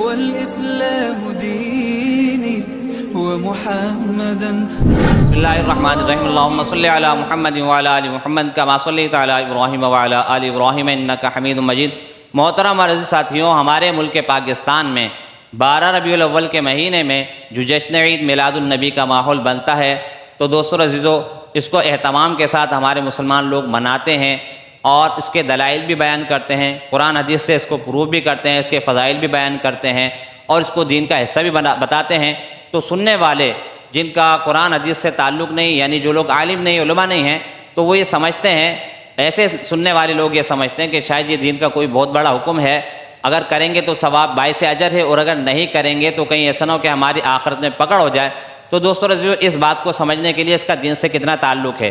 والإسلام ديني ومحمدا. بسم اللہ الرحمن الرحیم اللہم صلی علی محمد وعلی آل محمد کما صلیت علی ابراہیم وعلی آل ابراہیم انک حمید مجید. محترم عزیز ساتھیوں، ہمارے ملک پاکستان میں 12 ربیع الاول کے مہینے میں جو جشن عید میلاد النبی کا ماحول بنتا ہے، تو دوستو عزیزو، اس کو اہتمام کے ساتھ ہمارے مسلمان لوگ مناتے ہیں اور اس کے دلائل بھی بیان کرتے ہیں، قرآن حدیث سے اس کو پروف بھی کرتے ہیں، اس کے فضائل بھی بیان کرتے ہیں اور اس کو دین کا حصہ بھی بتاتے ہیں. تو سننے والے جن کا قرآن حدیث سے تعلق نہیں، یعنی جو لوگ عالم نہیں، علماء نہیں ہیں، تو وہ یہ سمجھتے ہیں، ایسے سننے والے لوگ یہ سمجھتے ہیں کہ شاید یہ دین کا کوئی بہت بڑا حکم ہے، اگر کریں گے تو ثواب باعث اجر ہے، اور اگر نہیں کریں گے تو کہیں ایسا نہ ہو کہ ہماری آخرت میں پکڑ ہو جائے. تو دوستو عزیزو، اس بات کو سمجھنے کے لیے اس کا دین سے کتنا تعلق ہے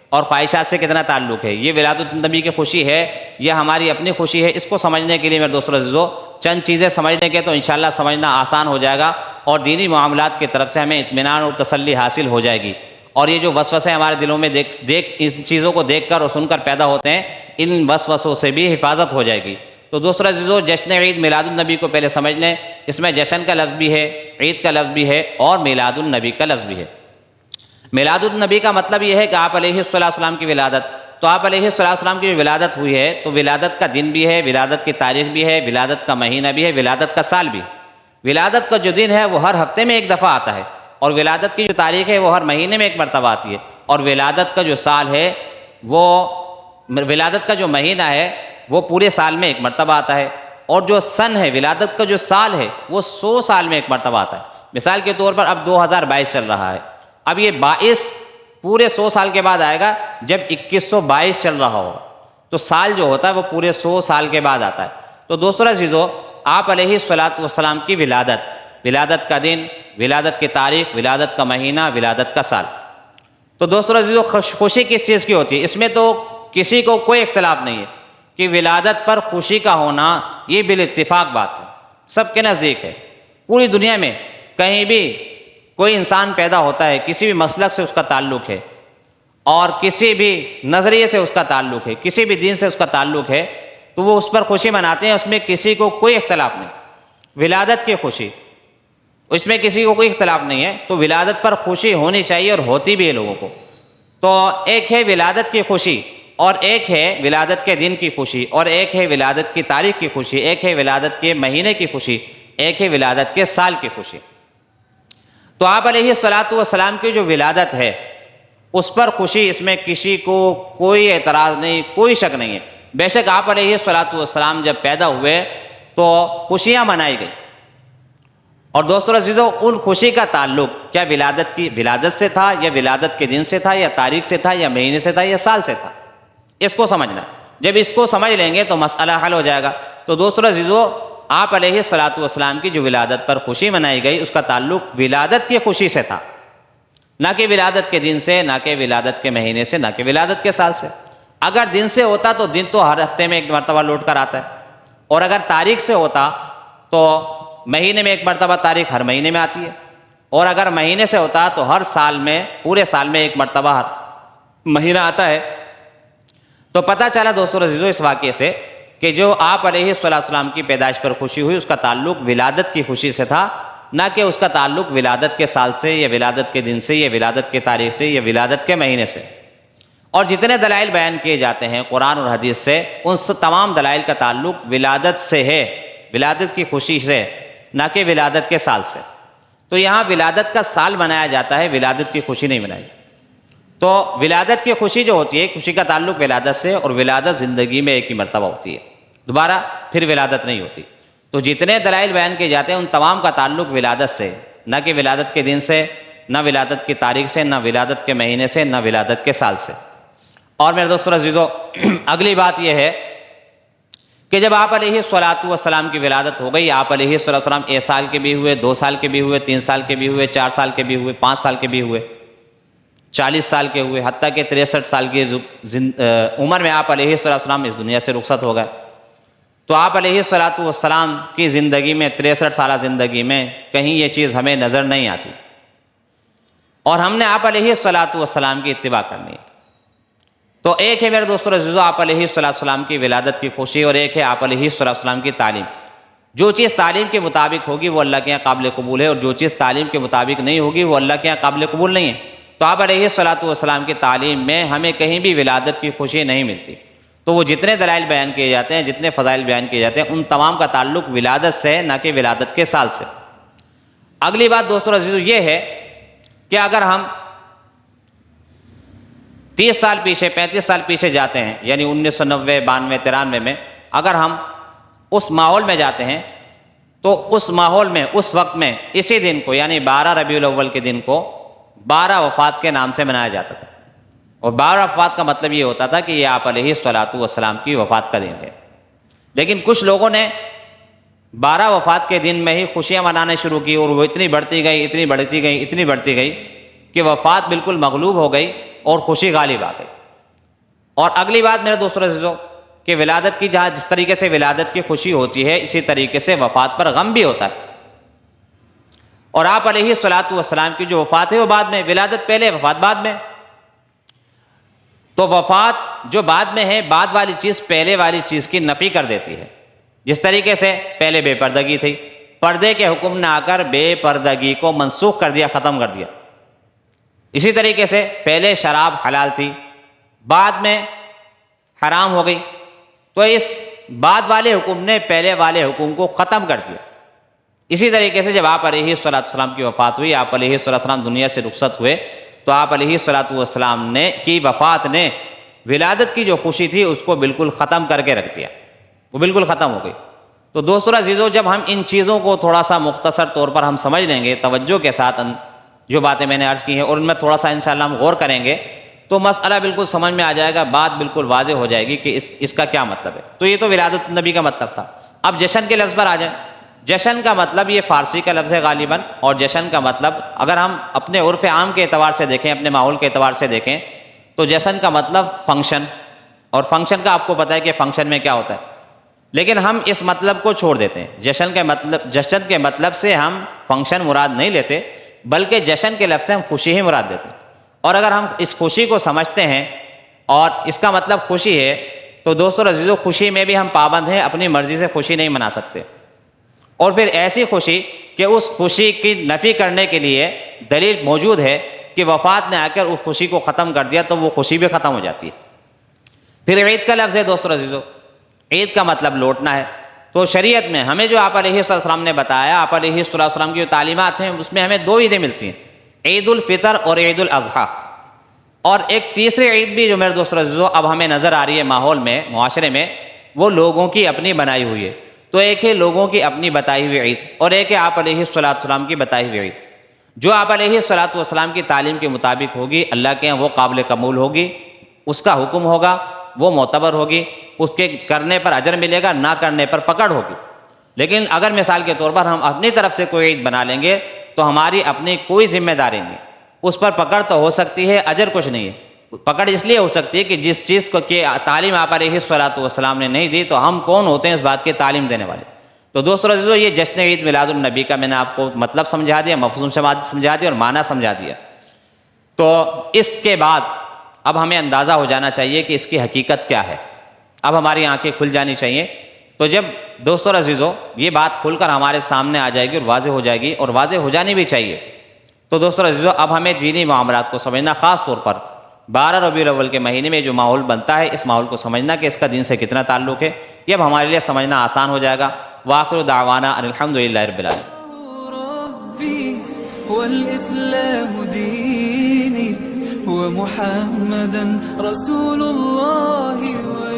اور خواہشات سے کتنا تعلق ہے، یہ ولادت النبی کی خوشی ہے یا ہماری اپنی خوشی ہے، اس کو سمجھنے کے لیے میرے دوستو عزیزو چند چیزیں سمجھنے کے تو انشاءاللہ سمجھنا آسان ہو جائے گا اور دینی معاملات کی طرف سے ہمیں اطمینان اور تسلی حاصل ہو جائے گی. اور یہ جو وسوسے ہمارے دلوں میں ان چیزوں کو دیکھ کر اور سن کر پیدا ہوتے ہیں، ان وسوسوں سے بھی حفاظت ہو جائے گی. تو دوستو عزیزو، جشن عید میلاد النبی کو پہلے سمجھ لیں. اس میں جشن کا لفظ بھی ہے، عید کا لفظ بھی ہے اور میلاد النبی کا لفظ بھی ہے. میلاد النبی کا مطلب یہ ہے کہ آپ علیہ السلام کی ولادت. تو آپ علیہ السلام کی جو ولادت ہوئی ہے، تو ولادت کا دن بھی ہے، ولادت کی تاریخ بھی ہے، ولادت کا مہینہ بھی ہے، ولادت کا سال بھی. ولادت کا جو دن ہے وہ ہر ہفتے میں ایک دفعہ آتا ہے، اور ولادت کی جو تاریخ ہے وہ ہر مہینے میں ایک مرتبہ آتی ہے، اور ولادت کا جو سال ہے وہ ولادت کا جو مہینہ ہے وہ پورے سال میں ایک مرتبہ آتا ہے، اور جو سن ہے، ولادت کا جو سال ہے وہ 100 سال میں ایک مرتبہ آتا ہے. مثال کے طور پر اب 2022 چل رہا ہے، اب یہ 22 پورے 100 سال کے بعد آئے گا جب 2122 چل رہا ہوگا. تو سال جو ہوتا ہے وہ پورے 100 سال کے بعد آتا ہے. تو دوستو عزیزو، آپ علیہ السلام کی ولادت کا دن، ولادت کی تاریخ، ولادت کا مہینہ، ولادت کا سال. تو دوستو عزیزو، خوشی کس چیز کی ہوتی ہے؟ اس میں تو کسی کو کوئی اختلاف نہیں ہے کہ ولادت پر خوشی کا ہونا یہ بالاتفاق بات ہے، سب کے نزدیک ہے. پوری دنیا میں کہیں بھی کوئی انسان پیدا ہوتا ہے، کسی بھی مسلک سے اس کا تعلق ہے اور کسی بھی نظریے سے اس کا تعلق ہے، کسی بھی دین سے اس کا تعلق ہے، تو وہ اس پر خوشی مناتے ہیں، اس میں کسی کو کوئی اختلاف نہیں. ولادت کی خوشی، اس میں کسی کو کوئی اختلاف نہیں ہے. تو ولادت پر خوشی ہونی چاہیے اور ہوتی بھی ہے لوگوں کو. تو ایک ہے ولادت کی خوشی، اور ایک ہے ولادت کے دن کی خوشی، اور ایک ہے ولادت کی تاریخ کی خوشی، ایک ہے ولادت کے مہینے کی خوشی، ایک ہے ولادت کے سال کی خوشی. تو آپ علیہ السلام کی جو ولادت ہے اس پر خوشی، اس میں کسی کو کوئی اعتراض نہیں، کوئی شک نہیں ہے. بے شک آپ علیہ السلام جب پیدا ہوئے تو خوشیاں منائی گئی. اور دوستو عزیزو، ان خوشی کا تعلق کیا ولادت سے تھا، یا ولادت کے دن سے تھا، یا تاریخ سے تھا، یا مہینے سے تھا، یا سال سے تھا؟ اس کو سمجھنا. جب اس کو سمجھ لیں گے تو مسئلہ حل ہو جائے گا. تو دوستو عزیزو، آپ علیہ السلام کی جو ولادت پر خوشی منائی گئی اس کا تعلق ولادت کی خوشی سے تھا، نہ کہ ولادت کے دن سے، نہ کہ ولادت کے مہینے سے، نہ کہ ولادت کے سال سے. اگر دن سے ہوتا تو دن تو ہر ہفتے میں ایک مرتبہ لوٹ کر آتا ہے، اور اگر تاریخ سے ہوتا تو مہینے میں ایک مرتبہ تاریخ ہر مہینے میں آتی ہے، اور اگر مہینے سے ہوتا تو ہر سال میں، پورے سال میں ایک مرتبہ ہر مہینہ آتا ہے. تو پتہ چلا دوستو عزیزو اس واقعے سے کہ جو آپ علیہ السلام کی پیدائش پر خوشی ہوئی اس کا تعلق ولادت کی خوشی سے تھا، نہ کہ اس کا تعلق ولادت کے سال سے، یا ولادت کے دن سے، یا ولادت کے تاریخ سے، یا ولادت کے مہینے سے. اور جتنے دلائل بیان کیے جاتے ہیں قرآن اور حدیث سے، ان تمام دلائل کا تعلق ولادت سے ہے، ولادت کی خوشی سے، نہ کہ ولادت کے سال سے. تو یہاں ولادت کا سال منایا جاتا ہے، ولادت کی خوشی نہیں منائی. تو ولادت کی خوشی جو ہوتی ہے، خوشی کا تعلق ولادت سے، اور ولادت زندگی میں ایک ہی مرتبہ ہوتی ہے، دوبارہ پھر ولادت نہیں ہوتی. تو جتنے دلائل بیان کیے جاتے ہیں ان تمام کا تعلق ولادت سے، نہ کہ ولادت کے دن سے، نہ ولادت کی تاریخ سے، نہ ولادت کے مہینے سے، نہ ولادت کے سال سے. اور میرے دوستو عزیزو، اگلی بات یہ ہے کہ جب آپ علیہ السلام کی ولادت ہو گئی، آپ علیہ السلام 1 سال کے بھی ہوئے، 2 سال کے بھی ہوئے، 3 سال کے بھی ہوئے، 4 سال کے بھی ہوئے، 5 سال کے بھی ہوئے، 40 سال کے ہوئے، حتیٰ کہ 63 سال کی عمر میں آپ علیہ السلام اس دنیا سے رخصت ہو گئے. تو آپ علیہ السلام کی زندگی میں، 63 سالہ زندگی میں کہیں یہ چیز ہمیں نظر نہیں آتی، اور ہم نے آپ علیہ السلام کی اتباع کرنی ہے. تو ایک ہے میرے دوستو عزیزو آپ علیہ السلام کی ولادت کی خوشی، اور ایک ہے آپ علیہ السلام کی تعلیم. جو چیز تعلیم کے مطابق ہوگی وہ اللہ کے یہاں قابل قبول ہے، اور جو چیز تعلیم کے مطابق نہیں ہوگی وہ اللہ کے یہاں قابل قبول نہیں ہے۔ تو آپ علیہ الصلوۃ والسلام کی تعلیم میں ہمیں کہیں بھی ولادت کی خوشی نہیں ملتی۔ تو وہ جتنے دلائل بیان کیے جاتے ہیں، جتنے فضائل بیان کیے جاتے ہیں، ان تمام کا تعلق ولادت سے، نہ کہ ولادت کے سال سے۔ اگلی بات دوستو عزیزو یہ ہے کہ اگر ہم 30 سال پیچھے، 35 سال پیچھے جاتے ہیں، یعنی 1990، 92، 93 میں اگر ہم اس ماحول میں جاتے ہیں، تو اس ماحول میں اس وقت میں اسی دن کو، یعنی 12 ربیع الاول کے دن کو 12 وفات کے نام سے منایا جاتا تھا۔ اور 12 وفات کا مطلب یہ ہوتا تھا کہ یہ آپ علیہ الصلوۃ والسلام کی وفات کا دن ہے۔ لیکن کچھ لوگوں نے 12 وفات کے دن میں ہی خوشیاں منانے شروع کی، اور وہ اتنی بڑھتی گئی، اتنی بڑھتی گئی، اتنی بڑھتی گئی کہ وفات بالکل مغلوب ہو گئی اور خوشی غالب آ گئی۔ اور اگلی بات میرے دوستو عزیزو کہ ولادت کی جہاں جس طریقے سے ولادت کی خوشی ہوتی ہے، اسی طریقے سے وفات پر غم بھی ہوتا ہے۔ اور آپ علیہ الصلوۃ والسلام کی جو وفات ہے وہ بعد میں، ولادت پہلے، وفات بعد میں۔ تو وفات جو بعد میں ہے، بعد والی چیز پہلے والی چیز کی نفی کر دیتی ہے۔ جس طریقے سے پہلے بے پردگی تھی، پردے کے حکم نے آ کر بے پردگی کو منسوخ کر دیا، ختم کر دیا۔ اسی طریقے سے پہلے شراب حلال تھی، بعد میں حرام ہو گئی، تو اس بعد والے حکم نے پہلے والے حکم کو ختم کر دیا۔ اسی طریقے سے جب آپ علیہ الصلوۃ والسلام کی وفات ہوئی، آپ علیہ الصلوۃ والسلام دنیا سے رخصت ہوئے، تو آپ علیہ الصلوۃ والسلام نے کی وفات نے ولادت کی جو خوشی تھی اس کو بالکل ختم کر کے رکھ دیا، وہ بالکل ختم ہو گئی۔ تو دوستو عزیزو، جب ہم ان چیزوں کو تھوڑا سا مختصر طور پر ہم سمجھ لیں گے، توجہ کے ساتھ جو باتیں میں نے عرض کی ہیں، اور ان میں تھوڑا سا انشاءاللہ ہم غور کریں گے، تو مسئلہ بالکل سمجھ میں آ جائے گا، بات بالکل واضح ہو جائے گی کہ اس کا کیا مطلب ہے۔ تو یہ تو ولادت نبی کا مطلب تھا۔ اب جشن کے لفظ پر آ جائیں۔ جشن کا مطلب یہ فارسی کا لفظ ہے غالباً، اور جشن کا مطلب اگر ہم اپنے عرف عام کے اعتبار سے دیکھیں، اپنے ماحول کے اعتبار سے دیکھیں، تو جشن کا مطلب فنکشن، اور فنکشن کا آپ کو پتہ ہے کہ فنکشن میں کیا ہوتا ہے، لیکن ہم اس مطلب کو چھوڑ دیتے ہیں۔ جشن کے مطلب سے ہم فنکشن مراد نہیں لیتے، بلکہ جشن کے لفظ سے ہم خوشی ہی مراد دیتے ہیں۔ اور اگر ہم اس خوشی کو سمجھتے ہیں اور اس کا مطلب خوشی ہے، تو دوستو عزیزو خوشی میں بھی ہم پابند ہیں، اپنی مرضی سے خوشی نہیں منا سکتے۔ اور پھر ایسی خوشی کہ اس خوشی کی نفی کرنے کے لیے دلیل موجود ہے کہ وفات نے آ کر اس خوشی کو ختم کر دیا، تو وہ خوشی بھی ختم ہو جاتی ہے۔ پھر عید کا لفظ ہے دوستو عزیزو، عید کا مطلب لوٹنا ہے۔ تو شریعت میں ہمیں جو آپ علیہ السلام نے بتایا، آپ علیہ السلام کی جو تعلیمات ہیں، اس میں ہمیں 2 عیدیں ملتی ہیں، عید الفطر اور عید الاضحیٰ۔ اور ایک تیسری عید بھی جو میرے دوستو عزیزو اب ہمیں نظر آ رہی ہے ماحول میں، معاشرے میں، وہ لوگوں کی اپنی بنائی ہوئی ہے۔ تو ایک ہے لوگوں کی اپنی بتائی ہوئی عید، اور ایک ہے آپ علیہ السلام کی بتائی ہوئی عید۔ جو آپ علیہ السلام کی تعلیم کے مطابق ہوگی، اللہ کے یہاں وہ قابل قبول ہوگی، اس کا حکم ہوگا، وہ معتبر ہوگی، اس کے کرنے پر اجر ملے گا، نہ کرنے پر پکڑ ہوگی۔ لیکن اگر مثال کے طور پر ہم اپنی طرف سے کوئی عید بنا لیں گے، تو ہماری اپنی کوئی ذمہ داری نہیں، اس پر پکڑ تو ہو سکتی ہے، اجر کچھ نہیں ہے۔ پکڑ اس لیے ہو سکتی ہے کہ جس چیز کو کہ تعلیم آپ علیہ السلام نے نہیں دی، تو ہم کون ہوتے ہیں اس بات کی تعلیم دینے والے۔ تو دوستو عزیزو، یہ جشن عید میلاد النبی کا میں نے آپ کو مطلب سمجھا دیا، مفہوم سمجھا دیا، اور معنی سمجھا دیا۔ تو اس کے بعد اب ہمیں اندازہ ہو جانا چاہیے کہ اس کی حقیقت کیا ہے، اب ہماری آنکھیں کھل جانی چاہیے۔ تو جب دوستو عزیزو یہ بات کھل کر ہمارے سامنے آ جائے گی اور واضح ہو جائے گی، اور واضح ہو جانی بھی چاہیے، تو دوستو عزیزو اب ہمیں دینی معاملات کو سمجھنا، خاص طور پر 12 ربیع الاول کے مہینے میں جو ماحول بنتا ہے، اس ماحول کو سمجھنا کہ اس کا دین سے کتنا تعلق ہے، یہ اب ہمارے لیے سمجھنا آسان ہو جائے گا۔ وآخر دعوانا ان الحمدللہ رب العالمین۔ ربي والإسلام ديني ومحمدا رسول الله